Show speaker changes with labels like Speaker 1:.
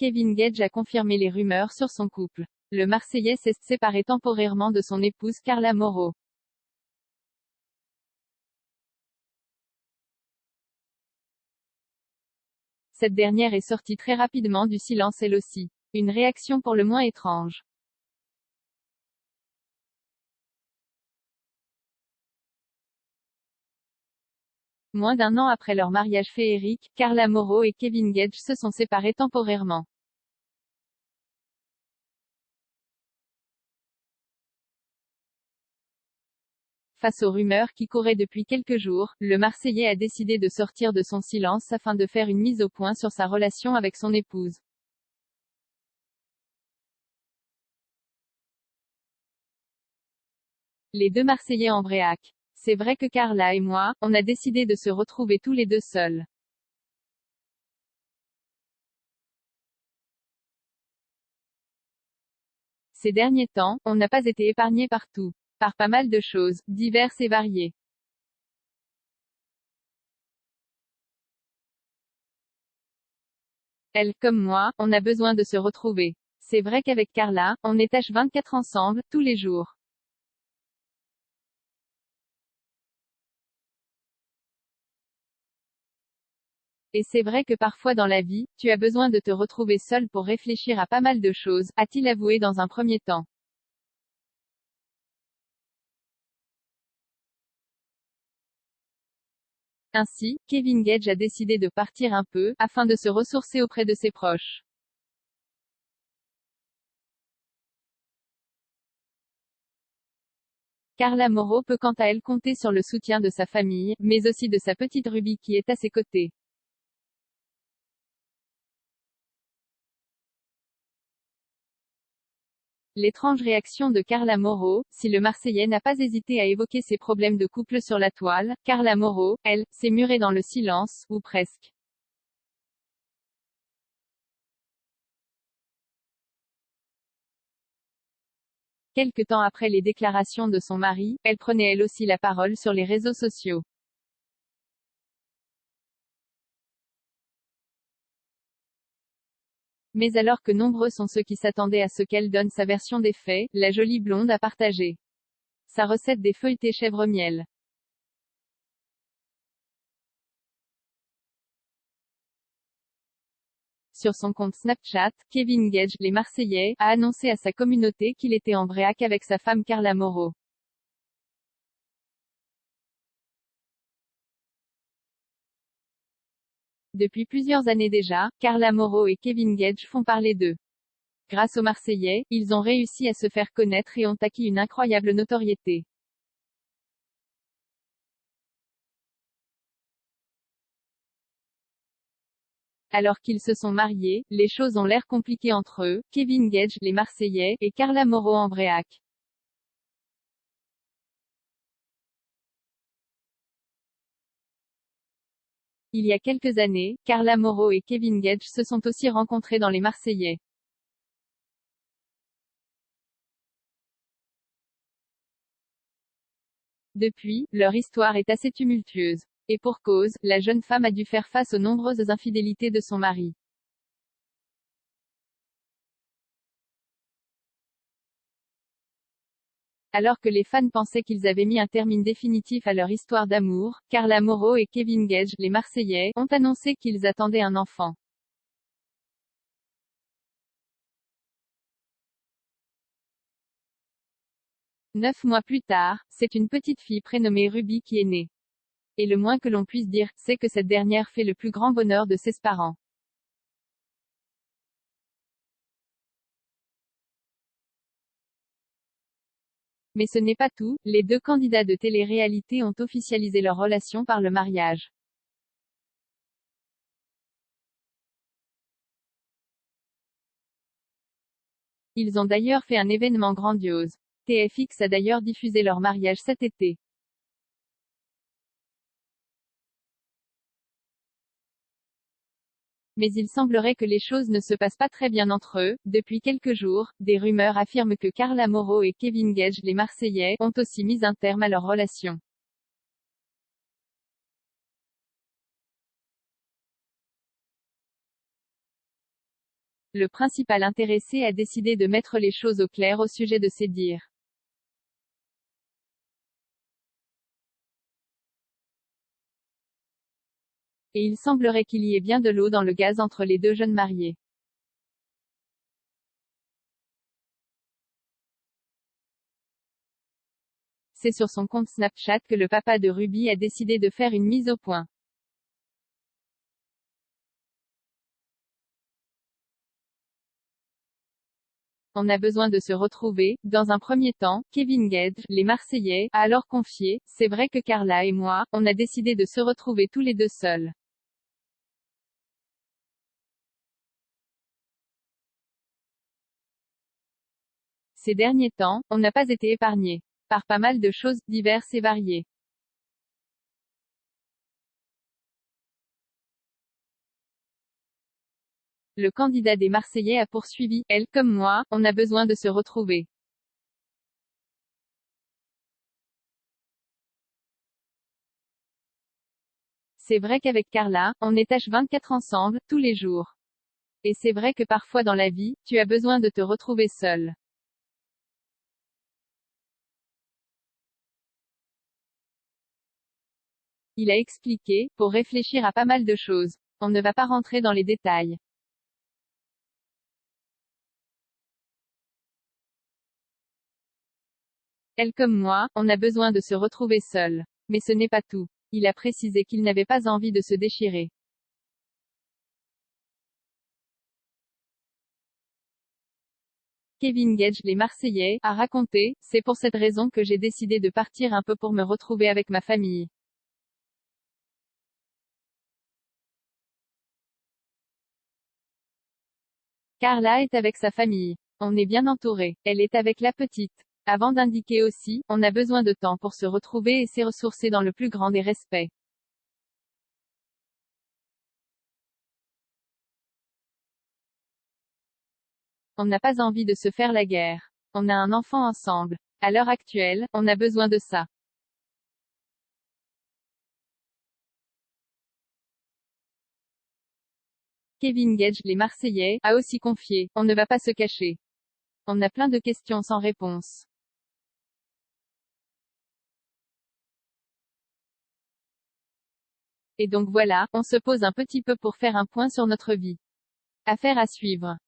Speaker 1: Kevin Gage a confirmé les rumeurs sur son couple. Le Marseillais s'est séparé temporairement de son épouse Carla Morot. Cette dernière est sortie très rapidement du silence elle aussi. Une réaction pour le moins étrange. Moins d'un an après leur mariage féerique, Carla Morot et Kevin Gage se sont séparés temporairement. Face aux rumeurs qui couraient depuis quelques jours, le Marseillais a décidé de sortir de son silence afin de faire une mise au point sur sa relation avec son épouse. Les deux Marseillais en Bréac. C'est vrai que Carla et moi, on a décidé de se retrouver tous les deux seuls. Ces derniers temps, on n'a pas été épargné par tout. Par pas mal de choses, diverses et variées. Elle, comme moi, on a besoin de se retrouver. C'est vrai qu'avec Carla, on est H24 ensemble, tous les jours. Et c'est vrai que parfois dans la vie, tu as besoin de te retrouver seul pour réfléchir à pas mal de choses, a-t-il avoué dans un premier temps. Ainsi, Kevin Gage a décidé de partir un peu, afin de se ressourcer auprès de ses proches. Carla Morot peut quant à elle compter sur le soutien de sa famille, mais aussi de sa petite Ruby qui est à ses côtés. L'étrange réaction de Carla Morot, si le Marseillais n'a pas hésité à évoquer ses problèmes de couple sur la toile, Carla Morot, elle, s'est murée dans le silence, ou presque. Quelque temps après les déclarations de son mari, elle prenait elle aussi la parole sur les réseaux sociaux. Mais alors que nombreux sont ceux qui s'attendaient à ce qu'elle donne sa version des faits, la jolie blonde a partagé sa recette des feuilletés chèvre-miel. Sur son compte Snapchat, Kevin Gage, les Marseillais, a annoncé à sa communauté qu'il était en Bréac avec sa femme Carla Morot. Depuis plusieurs années déjà, Carla Morot et Kevin Gage font parler d'eux. Grâce aux Marseillais, ils ont réussi à se faire connaître et ont acquis une incroyable notoriété. Alors qu'ils se sont mariés, les choses ont l'air compliquées entre eux, Kevin Gage, les Marseillais, et Carla Morot en Bréac. Il y a quelques années, Carla Morot et Kevin Gage se sont aussi rencontrés dans les Marseillais. Depuis, leur histoire est assez tumultueuse. Et pour cause, la jeune femme a dû faire face aux nombreuses infidélités de son mari. Alors que les fans pensaient qu'ils avaient mis un terme définitif à leur histoire d'amour, Carla Morot et Kevin Gage, les Marseillais, ont annoncé qu'ils attendaient un enfant. 9 mois plus tard, c'est une petite fille prénommée Ruby qui est née. Et le moins que l'on puisse dire, c'est que cette dernière fait le plus grand bonheur de ses parents. Mais ce n'est pas tout, les deux candidats de télé-réalité ont officialisé leur relation par le mariage. Ils ont d'ailleurs fait un événement grandiose. TFX a d'ailleurs diffusé leur mariage cet été. Mais il semblerait que les choses ne se passent pas très bien entre eux. Depuis quelques jours, des rumeurs affirment que Carla Morot et Kevin Gage, les Marseillais, ont aussi mis un terme à leur relation. Le principal intéressé a décidé de mettre les choses au clair au sujet de ces dires. Et il semblerait qu'il y ait bien de l'eau dans le gaz entre les deux jeunes mariés. C'est sur son compte Snapchat que le papa de Ruby a décidé de faire une mise au point. On a besoin de se retrouver. Dans un premier temps, Kevin Gage, les Marseillais, a alors confié, c'est vrai que Carla et moi, on a décidé de se retrouver tous les deux seuls. Ces derniers temps, on n'a pas été épargnés par pas mal de choses, diverses et variées. Le candidat des Marseillais a poursuivi, elle comme moi, on a besoin de se retrouver. C'est vrai qu'avec Carla, on est H24 ensemble, tous les jours. Et c'est vrai que parfois dans la vie, tu as besoin de te retrouver seul. Il a expliqué, pour réfléchir à pas mal de choses. On ne va pas rentrer dans les détails. Elle comme moi, on a besoin de se retrouver seul. Mais ce n'est pas tout. Il a précisé qu'il n'avait pas envie de se déchirer. Kevin Gage, les Marseillais, a raconté, c'est pour cette raison que j'ai décidé de partir un peu pour me retrouver avec ma famille. Carla est avec sa famille. On est bien entouré. Elle est avec la petite. Avant d'indiquer aussi, on a besoin de temps pour se retrouver et se ressourcer dans le plus grand des respects. On n'a pas envie de se faire la guerre. On a un enfant ensemble. À l'heure actuelle, on a besoin de ça. Kevin Gage, les Marseillais, a aussi confié, on ne va pas se cacher. On a plein de questions sans réponse. Et donc voilà, on se pose un petit peu pour faire un point sur notre vie. Affaire à suivre.